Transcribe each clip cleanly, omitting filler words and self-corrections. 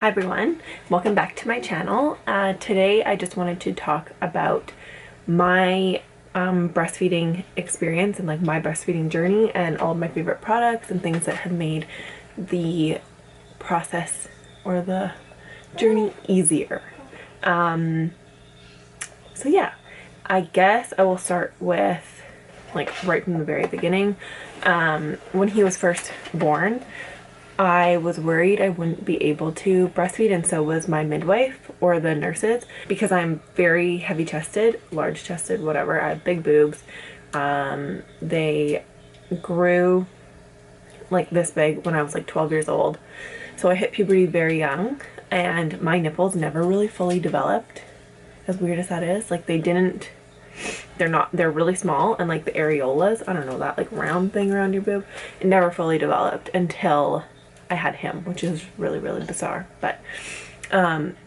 Hi everyone, welcome back to my channel. Today I just wanted to talk about my breastfeeding experience and like my breastfeeding journey and all of my favorite products and things that have made the process or the journey easier. So yeah, I guess I will start with like right from the very beginning. When he was first born, I was worried I wouldn't be able to breastfeed, and so was my midwife or the nurses, because I'm very heavy chested, large chested, whatever. I have big boobs. They grew like this big when I was like 12 years old. So I hit puberty very young, and my nipples never really fully developed. As weird as that is, like they're really small, and like the areolas, I don't know, that like round thing around your boob, it never fully developed until I had him, which is really, really bizarre. But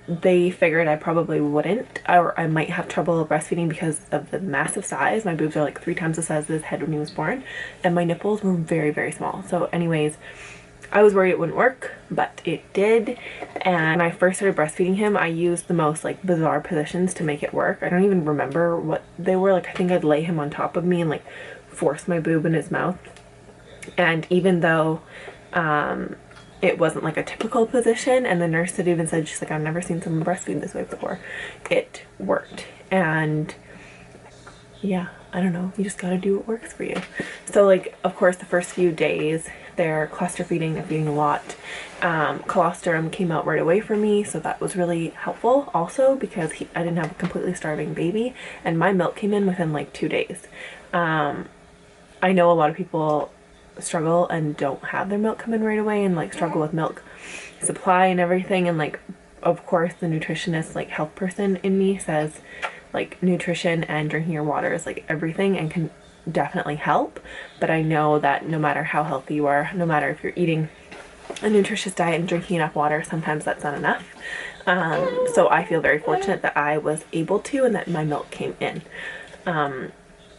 they figured I probably wouldn't, or I might have trouble breastfeeding because of the massive size. My boobs are like 3 times the size of his head when he was born, and my nipples were very, very small. So anyways, I was worried it wouldn't work, but it did. And when I first started breastfeeding him, I used the most like bizarre positions to make it work. I don't even remember what they were. Like I think I'd lay him on top of me and like force my boob in his mouth. And even though it wasn't like a typical position, and the nurse had even said, she's like, I've never seen someone breastfeed this way before, it worked. And yeah, I don't know, you just gotta do what works for you. So like, of course, the first few days they're cluster feeding, they're feeding a lot. Colostrum came out right away for me, so that was really helpful also, because I didn't have a completely starving baby, and my milk came in within like 2 days. I know a lot of people struggle and don't have their milk come in right away, and like struggle with milk supply and everything, and like of course the nutritionist, like health person in me, says like nutrition and drinking your water is like everything and can definitely help. But I know that no matter how healthy you are, no matter if you're eating a nutritious diet and drinking enough water, sometimes that's not enough. So I feel very fortunate that I was able to, and that my milk came in.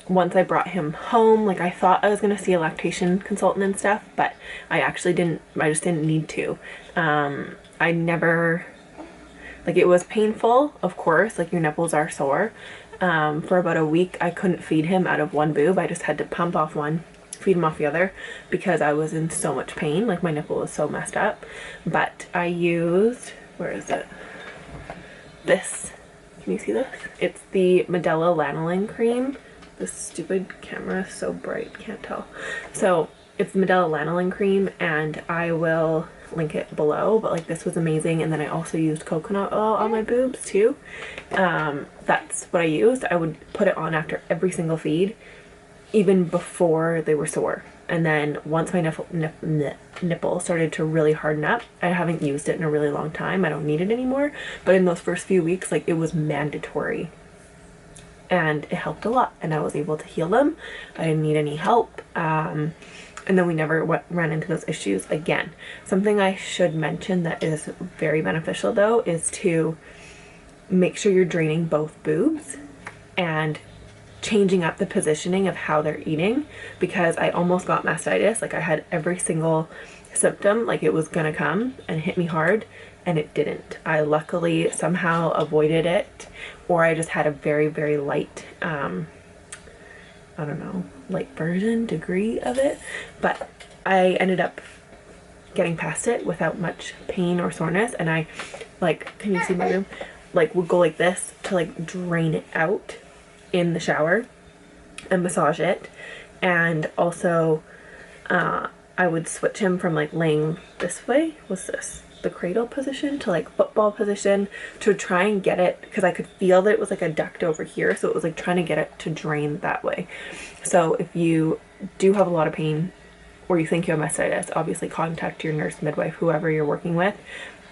Once I brought him home, like I thought I was going to see a lactation consultant and stuff, but I actually didn't. I just didn't need to. I never, like, it was painful, of course, like your nipples are sore. For about a week I couldn't feed him out of one boob. I just had to pump off one, feed him off the other, because I was in so much pain. Like my nipple was so messed up. But I used, where is it? This. Can you see this? It's the Medela lanolin cream. This stupid camera is so bright, can't tell. So it's the Medela lanolin cream, and I will link it below, but like this was amazing. And then I also used coconut oil on my boobs too. That's what I used. I would put it on after every single feed, even before they were sore. And then once my nipple started to really harden up, I haven't used it in a really long time, I don't need it anymore, but in those first few weeks, like, it was mandatory. And it helped a lot, and I was able to heal them. I didn't need any help. And then we never ran into those issues again. Something I should mention that is very beneficial though is to make sure you're draining both boobs and changing up the positioning of how they're eating, because I almost got mastitis. Like I had every single symptom, like it was gonna come and hit me hard, and it didn't. I luckily somehow avoided it, or I just had a very, very light, I don't know, light version, degree of it. But I ended up getting past it without much pain or soreness. And I, like, can you see my room? Like, would go like this to like drain it out in the shower and massage it. And also, I would switch him from like laying this way, what's this, the cradle position, to like football position, to try and get it, because I could feel that it was like a duct over here, so it was like trying to get it to drain that way. So if you do have a lot of pain, or you think you have mastitis, obviously contact your nurse, midwife, whoever you're working with,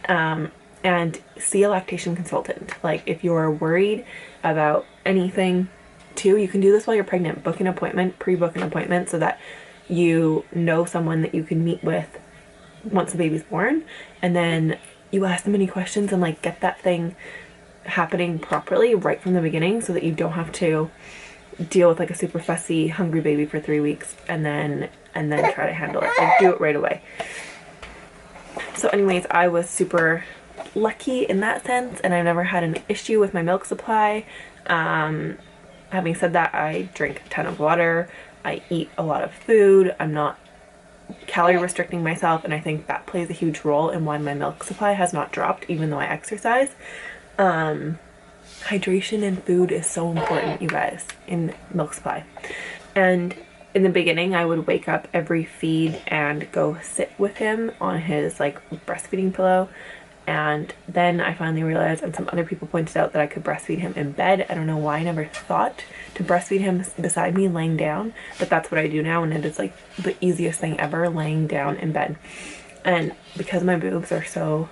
and see a lactation consultant. Like if you're worried about anything too, you can do this while you're pregnant. Book an appointment, pre-book an appointment, so that you know someone that you can meet with once the baby's born, and then you ask them any questions and like get that thing happening properly right from the beginning, so that you don't have to deal with like a super fussy hungry baby for 3 weeks and then try to handle it. Like do it right away. So anyways, I was super lucky in that sense, and I've never had an issue with my milk supply. Having said that, I drink a ton of water, I eat a lot of food, I'm not calorie restricting myself, and I think that plays a huge role in why my milk supply has not dropped even though I exercise. Hydration and food is so important, you guys, in milk supply. And in the beginning, I would wake up every feed and go sit with him on his like breastfeeding pillow. And then I finally realized, and some other people pointed out, that I could breastfeed him in bed. I don't know why I never thought to breastfeed him beside me laying down, but that's what I do now, and it is like the easiest thing ever, laying down in bed. And because my boobs are so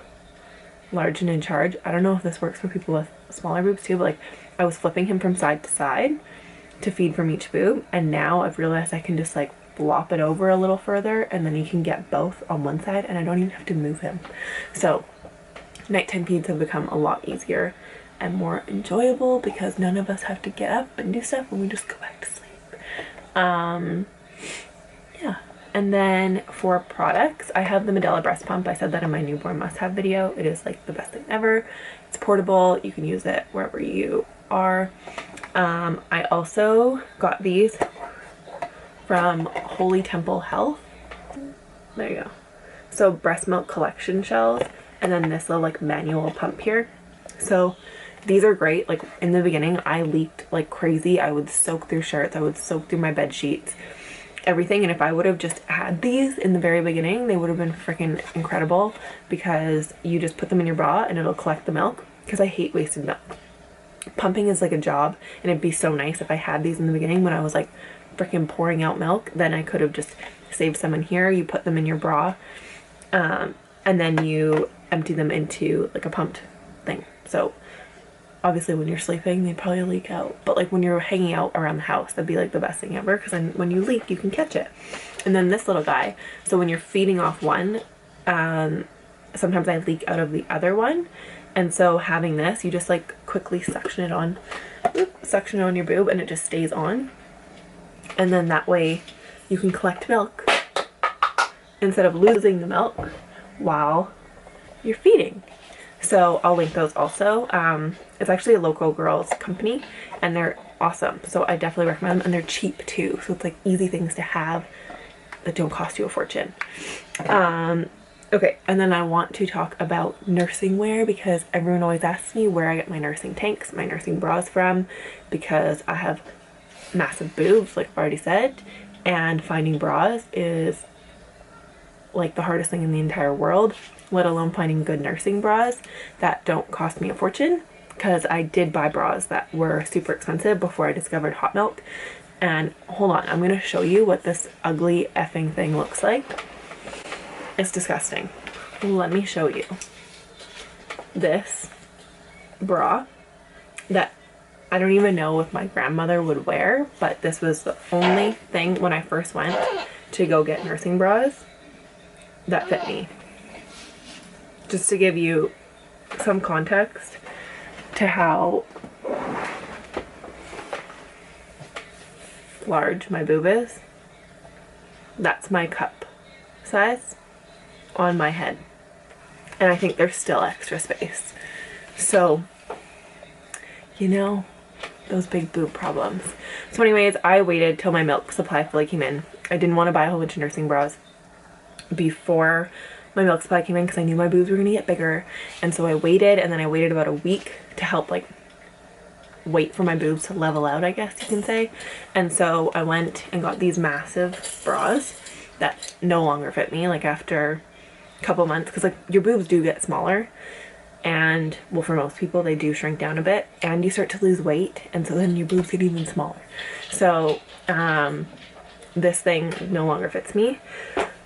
large and in charge, I don't know if this works for people with smaller boobs too, but like I was flipping him from side to side to feed from each boob, and now I've realized I can just like flop it over a little further, and then you can get both on one side, and I don't even have to move him. So nighttime feeds have become a lot easier and more enjoyable because none of us have to get up and do stuff, and we just go back to sleep. Yeah. And then for products, I have the Medela breast pump. I said that in my newborn must-have video. It is like the best thing ever. It's portable. You can use it wherever you are. I also got these from Holy Temple Health. There you go. So breast milk collection shells, and then this little like manual pump here. So these are great. Like in the beginning, I leaked like crazy. I would soak through shirts. I would soak through my bed sheets, everything. And if I would have just had these in the very beginning, they would have been freaking incredible, because you just put them in your bra and it'll collect the milk, because I hate wasted milk. Pumping is like a job, and it'd be so nice if I had these in the beginning when I was like freaking pouring out milk. Then I could have just saved some in here. You put them in your bra, and then you empty them into like a pumped thing. So obviously when you're sleeping they probably leak out, but like when you're hanging out around the house, that'd be like the best thing ever, because then when you leak you can catch it. And then this little guy, so when you're feeding off one, sometimes I leak out of the other one, and so having this, you just like quickly suction it on your boob, and it just stays on, and then that way you can collect milk instead of losing the milk while you're feeding. So I'll link those also. It's actually a local girls company, and they're awesome, so I definitely recommend them, and they're cheap too, so it's like easy things to have that don't cost you a fortune. Okay, and then I want to talk about nursing wear, because everyone always asks me where I get my nursing tanks, my nursing bras from, because I have massive boobs, like I've already said, and finding bras is like the hardest thing in the entire world, let alone finding good nursing bras that don't cost me a fortune, because I did buy bras that were super expensive before I discovered hot milk. And hold on, I'm gonna show you what this ugly effing thing looks like. It's disgusting. Let me show you this bra that I don't even know if my grandmother would wear, but this was the only thing when I first went to go get nursing bras that fit me. Just to give you some context to how large my boob is, that's my cup size on my head, and I think there's still extra space. So, you know, those big boob problems. So anyways, I waited till my milk supply fully came in. I didn't want to buy a whole bunch of nursing bras before my milk supply came in, because I knew my boobs were gonna get bigger, and so I waited, and then I waited about a week to help like wait for my boobs to level out, I guess you can say. And so I went and got these massive bras that no longer fit me, like after a couple months, because like your boobs do get smaller, and well, for most people they do shrink down a bit, and you start to lose weight, and so then your boobs get even smaller. So this thing no longer fits me.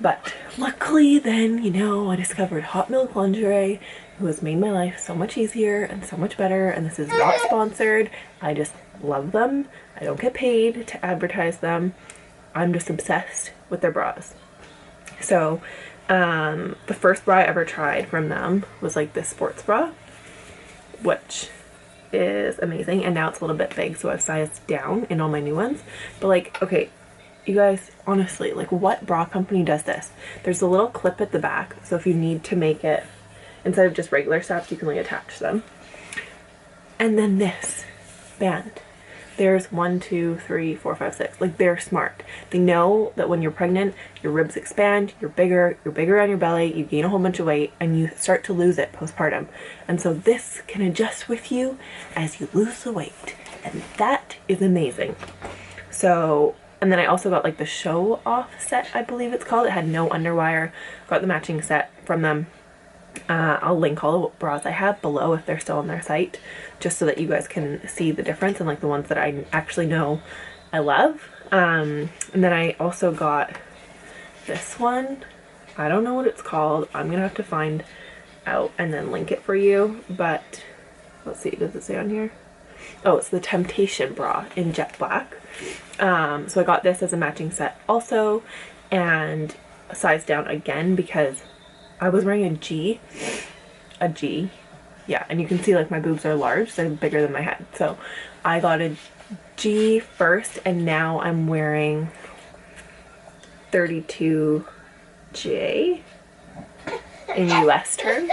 But luckily then, you know, I discovered hot milk lingerie, who has made my life so much easier and so much better. And this is not sponsored. I just love them. I don't get paid to advertise them. I'm just obsessed with their bras. So the first bra I ever tried from them was like this sports bra, which is amazing. And now it's a little bit big, so I've sized down in all my new ones. But like, okay, you guys, honestly, like what bra company does this? There's a little clip at the back, so if you need to make it instead of just regular straps, you can like attach them. And then this band. There's 1, 2, 3, 4, 5, 6. Like, they're smart. They know that when you're pregnant, your ribs expand, you're bigger on your belly, you gain a whole bunch of weight, and you start to lose it postpartum. And so this can adjust with you as you lose the weight. And that is amazing. So, and then I also got like the show off set, I believe it's called. It had no underwire. Got the matching set from them. I'll link all the bras I have below if they're still on their site, just so that you guys can see the difference and like the ones that I actually know I love. And then I also got this one. I don't know what it's called. I'm gonna have to find out and then link it for you, but let's see, does it say on here? Oh, it's the Temptation bra in jet black. So I got this as a matching set also, and a size down again because I was wearing a G, yeah, and you can see like my boobs are large, they're bigger than my head. So I got a G first, and now I'm wearing 32J in US terms.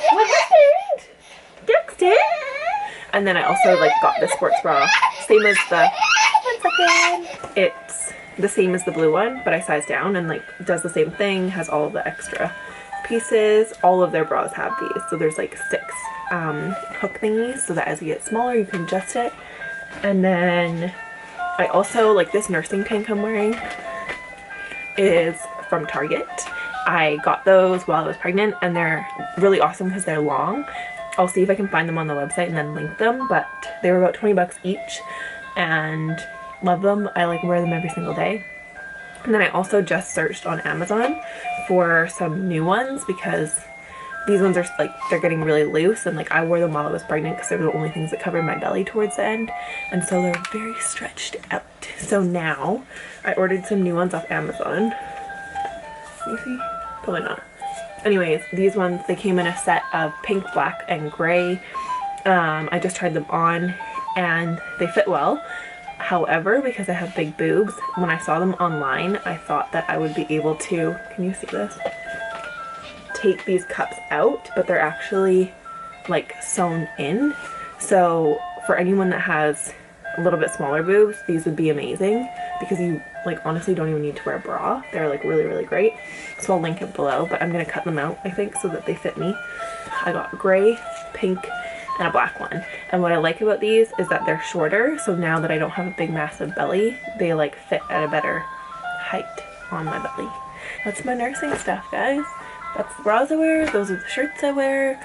What happened? Dexter? And then I also like got the sports bra, same as the, it's the same as the blue one, but I sized down and like does the same thing, has all of the extra pieces. All of their bras have these, so there's like 6 hook thingies so that as you get smaller you can adjust it. And then I also like this nursing tank I'm wearing is from Target. I got those while I was pregnant and they're really awesome because they're long. I'll see if I can find them on the website and then link them, but they were about 20 bucks each and love them. I like wear them every single day. And then I also just searched on Amazon for some new ones because these ones are like, they're getting really loose, and like I wore them while I was pregnant because they were the only things that covered my belly towards the end, and so they're very stretched out. So now I ordered some new ones off Amazon. You see? Probably not. Anyways, these ones, they came in a set of pink, black, and gray. I just tried them on and they fit well. However, because I have big boobs, when I saw them online, I thought that I would be able to, can you see this? Take these cups out, but they're actually like sewn in. So for anyone that has a little bit smaller boobs, these would be amazing because you like honestly don't even need to wear a bra. They're like really, really great. So I'll link it below, but I'm gonna cut them out, I think, so that they fit me. I got gray, pink, and a black one. And what I like about these is that they're shorter, so now that I don't have a big massive belly, they like fit at a better height on my belly. That's my nursing stuff, guys. That's the bras I wear, those are the shirts I wear.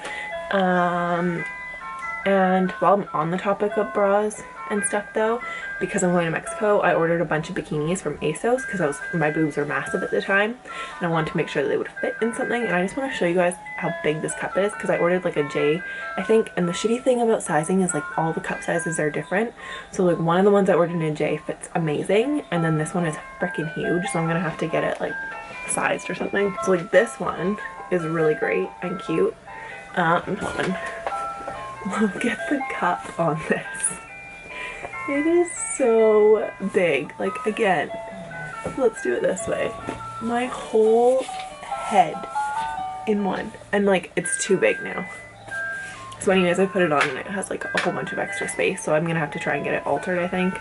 And while I'm on the topic of bras and stuff though, because I'm going to Mexico, I ordered a bunch of bikinis from ASOS because my boobs were massive at the time and I wanted to make sure that they would fit in something. And I just want to show you guys how big this cup is because I ordered like a J, I think, and the shitty thing about sizing is like all the cup sizes are different. So like one of the ones I ordered in a J fits amazing, and then this one is freaking huge, so I'm gonna have to get it like sized or something. So like this one is really great and cute. Hold on. Look at the cup on this. It is so big. Like again, let's do it this way. My whole head in one. And like it's too big now. So anyways, I put it on and it has like a whole bunch of extra space. So I'm gonna have to try and get it altered, I think,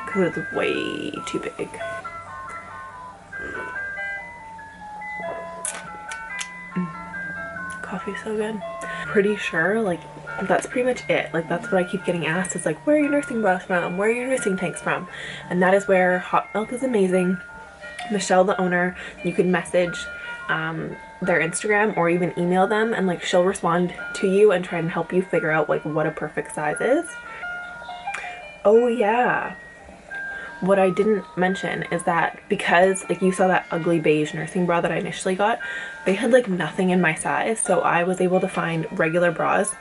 because it's way too big. Coffee's so good. Pretty sure like that's pretty much it. Like that's what I keep getting asked is like, where are your nursing bras from? Where are your nursing tanks from? And that is where Hot Milk is amazing. Michelle, the owner, you can message their Instagram or even email them and like she'll respond to you and try and help you figure out like what a perfect size is. Oh yeah. What I didn't mention is that because like you saw that ugly beige nursing bra that I initially got, they had like nothing in my size, so I was able to find regular bras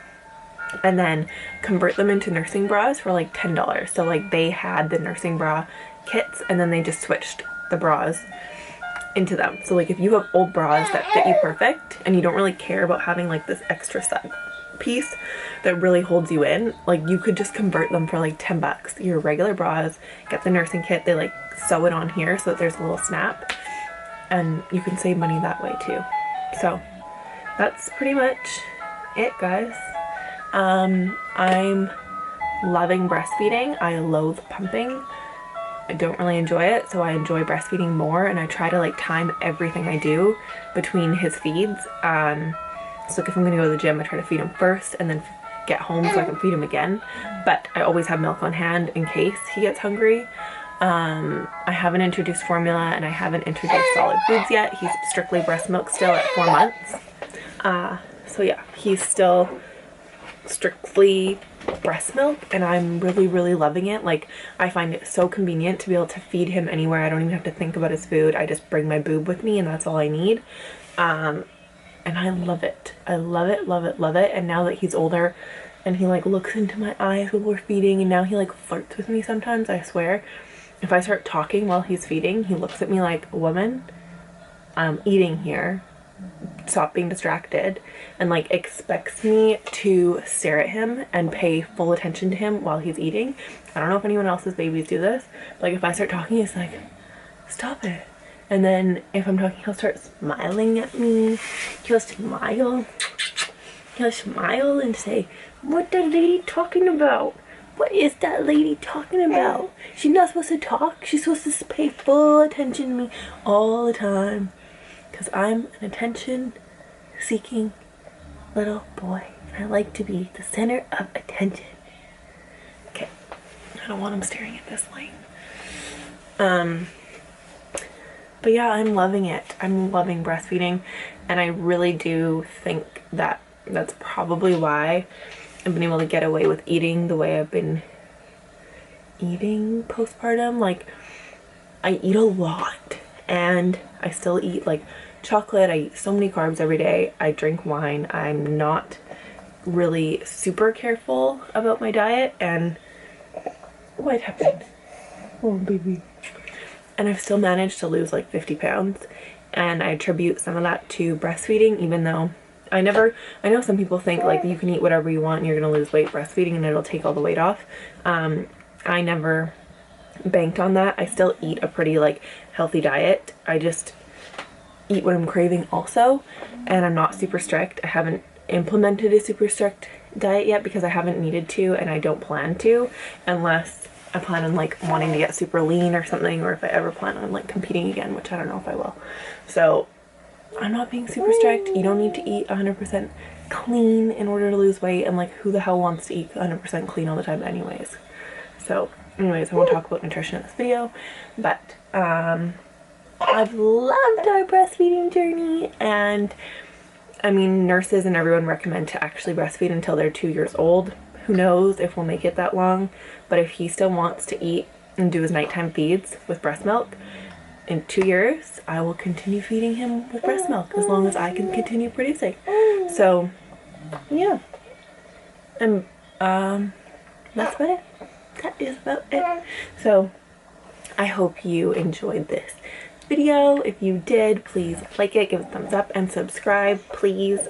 and then convert them into nursing bras for like $10. So like they had the nursing bra kits and then they just switched the bras into them. So like if you have old bras that fit you perfect and you don't really care about having like this extra side piece that really holds you in, like you could just convert them for like 10 bucks. Your regular bras, get the nursing kit, they like sew it on here so that there's a little snap and you can save money that way too. So that's pretty much it, guys. I'm loving breastfeeding. I loathe pumping. I don't really enjoy it, so I enjoy breastfeeding more, and I try to like time everything I do between his feeds. So like if I'm gonna go to the gym, I try to feed him first and then get home so I can feed him again. But I always have milk on hand in case he gets hungry. I haven't introduced formula and I haven't introduced solid foods yet. He's strictly breast milk still at 4 months. So yeah, he's still strictly breast milk, and I'm really loving it. Like, I find it so convenient to be able to feed him anywhere. I don't even have to think about his food. I just bring my boob with me and that's all I need. And I love it. I love it. And now that he's older and he like looks into my eyes while we're feeding, and now he like flirts with me sometimes, I swear. If I start talking while he's feeding, he looks at me like, woman, I'm eating here. Stop being distracted, and like expects me to stare at him and pay full attention to him while he's eating. I don't know if anyone else's babies do this. Like if I start talking, he's like, stop it. And then if I'm talking, he'll start smiling at me. He'll smile and say, what that lady talking about? What is that lady talking about? She's not supposed to talk. She's supposed to pay full attention to me all the time. Because I'm an attention-seeking little boy. I like to be the center of attention. Okay, I don't want him staring at this light. But yeah, I'm loving it. I'm loving breastfeeding, and I really do think that that's probably why I've been able to get away with eating the way I've been eating postpartum. Like, I eat a lot, and I still eat like chocolate. I eat so many carbs every day. I drink wine. I'm not really super careful about my diet, and what happened? Oh baby. And I've still managed to lose like 50 pounds, and I attribute some of that to breastfeeding, even though I know some people think like you can eat whatever you want and you're gonna lose weight breastfeeding and it'll take all the weight off. I never banked on that. I still eat a pretty like healthy diet. I just eat what I'm craving also, and I'm not super strict. I haven't implemented a super strict diet yet because I haven't needed to, and I don't plan to, unless I plan on like wanting to get super lean or something, or if I ever plan on like competing again, which I don't know if I will. So I'm not being super strict. You don't need to eat 100% clean in order to lose weight, and like who the hell wants to eat 100% clean all the time anyways? So anyways, I won't talk about nutrition in this video, but I've loved our breastfeeding journey, and I mean, nurses and everyone recommend to actually breastfeed until they're 2 years old. Who knows if we'll make it that long, but if he still wants to eat and do his nighttime feeds with breast milk, in 2 years, I will continue feeding him with breast milk as long as I can continue producing. So, yeah. And, that's about it. That is about it. So, I hope you enjoyed this video. If you did, please like it, give it a thumbs up, and subscribe, please.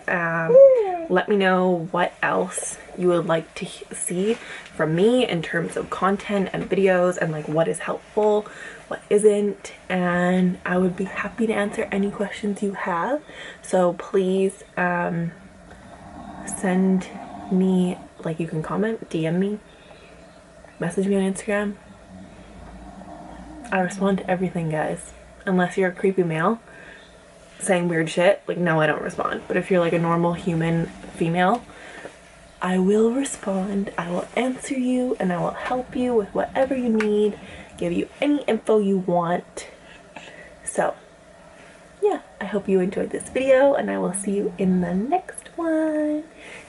Let me know what else you would like to see from me in terms of content and videos, and like what is helpful, what isn't, and I would be happy to answer any questions you have. So please send me, like, you can comment, DM me, message me on Instagram. I respond to everything, guys. Unless you're a creepy male saying weird shit, like, no, I don't respond. But if you're like a normal human female, I will respond. I will answer you, and I will help you with whatever you need, give you any info you want. So yeah, I hope you enjoyed this video, and I will see you in the next one.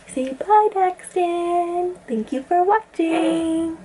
Say bye, Daxton. Thank you for watching.